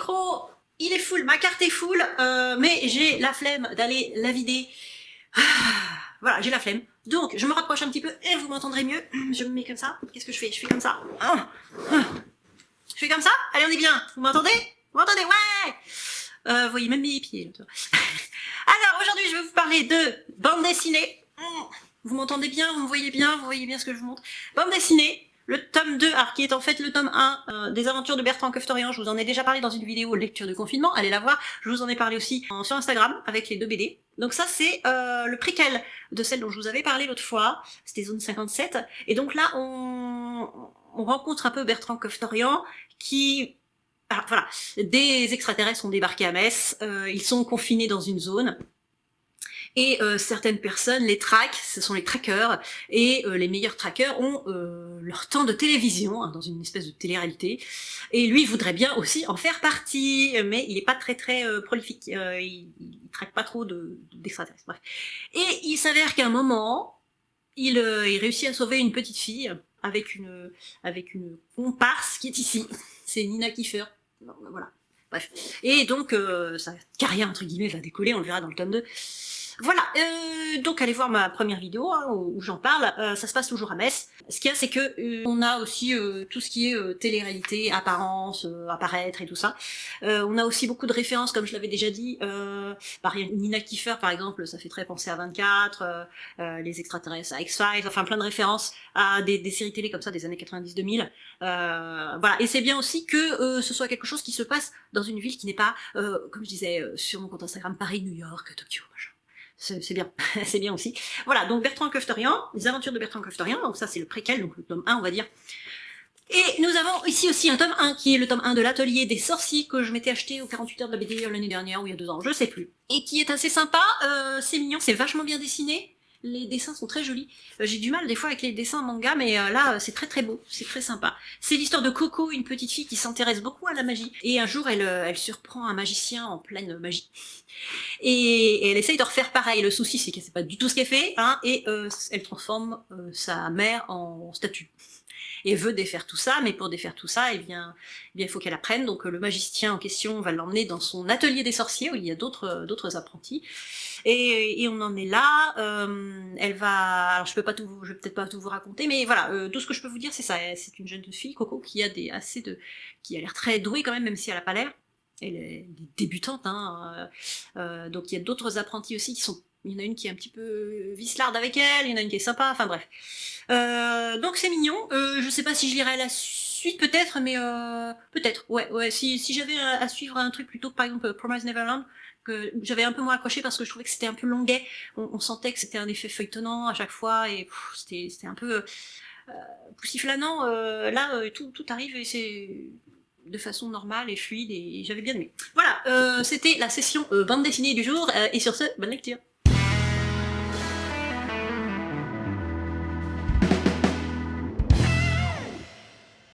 micro, il est full, ma carte est full, mais j'ai la flemme d'aller la vider. Voilà, j'ai la flemme. Donc, je me rapproche un petit peu et vous m'entendrez mieux. Je me mets comme ça. Qu'est-ce que je fais? Je fais comme ça. Je fais comme ça? Allez, on est bien. Vous m'entendez? Vous m'entendez? Ouais! Vous voyez même mes pieds. Là. Alors, aujourd'hui, je vais vous parler de bande dessinée. Vous m'entendez bien? Vous me voyez bien? Vous voyez bien ce que je vous montre? Bande dessinée. Le tome 2, alors qui est en fait le tome 1 des aventures de Bertrand Coeftorian. Je vous en ai déjà parlé dans une vidéo lecture de confinement, allez la voir. Je vous en ai parlé aussi sur Instagram avec les 2 BD. Donc ça c'est le préquel de celle dont je vous avais parlé l'autre fois, c'était Zone 57. Et donc là on rencontre un peu Bertrand Coeftorian qui... Alors, voilà, des extraterrestres ont débarqué à Metz, ils sont confinés dans une zone. Et certaines personnes les traquent, ce sont les trackers, et les meilleurs trackers ont leur temps de télévision, hein, dans une espèce de télé-réalité, et lui voudrait bien aussi en faire partie, mais il est pas très prolifique, il traque pas trop d'extraterrestres, bref. Et il s'avère qu'à un moment, il réussit à sauver une petite fille avec une comparse qui est ici, c'est Nina Kiefer, voilà, bref. Et donc, sa carrière, entre guillemets, va décoller, on le verra dans le tome 2. Voilà, donc allez voir ma première vidéo hein, où j'en parle, ça se passe toujours à Metz. Ce qu'il y a c'est que on a aussi tout ce qui est télé-réalité, apparence, apparaître et tout ça. On a aussi beaucoup de références comme je l'avais déjà dit, par Nina Kiefer par exemple, ça fait très penser à 24, les extraterrestres à X-Files, enfin plein de références à des séries télé comme ça des années 90-2000. Voilà, et c'est bien aussi que ce soit quelque chose qui se passe dans une ville qui n'est pas, comme je disais sur mon compte Instagram, Paris, New York, Tokyo, machin. C'est bien, c'est bien aussi. Voilà, donc Bertrand Coeftorian, les aventures de Bertrand Coeftorian, donc ça c'est le préquel, donc le tome 1 on va dire. Et nous avons ici aussi un tome 1 qui est le tome 1 de l'atelier des sorciers que je m'étais acheté aux 48 heures de la BD l'année dernière ou il y a 2 ans, je sais plus. Et qui est assez sympa, c'est mignon, c'est vachement bien dessiné. Les dessins sont très jolis. J'ai du mal des fois avec les dessins manga, mais là c'est très beau, c'est très sympa. C'est l'histoire de Coco, une petite fille qui s'intéresse beaucoup à la magie. Et un jour elle surprend un magicien en pleine magie. Et elle essaye de refaire pareil. Le souci c'est qu'elle sait pas du tout ce qu'elle fait, hein, et elle transforme sa mère en statue. Et elle veut défaire tout ça, mais pour défaire tout ça, eh bien il faut qu'elle apprenne. Donc le magicien en question va l'emmener dans son atelier des sorciers où il y a d'autres apprentis. Et on en est là. Elle va, alors je vais peut-être pas tout vous raconter, mais voilà, tout ce que je peux vous dire c'est ça. C'est une jeune fille, Coco, qui a qui a l'air très douée quand même si elle a pas l'air. Elle est débutante, hein. Donc il y a d'autres apprentis aussi qui sont. Il y en a une qui est un petit peu vicelarde avec elle, il y en a une qui est sympa, enfin bref. Donc c'est mignon, je sais pas si je lirai la suite peut-être, mais peut-être, ouais, si j'avais à suivre un truc plutôt que par exemple Promise Neverland, que j'avais un peu moins accroché parce que je trouvais que c'était un peu longuet, on sentait que c'était un effet feuilletonnant à chaque fois, et c'était un peu poussiflanant, là tout arrive et c'est de façon normale et fluide, et j'avais bien aimé. Voilà, c'était la session bande dessinée du jour, et sur ce, bonne lecture.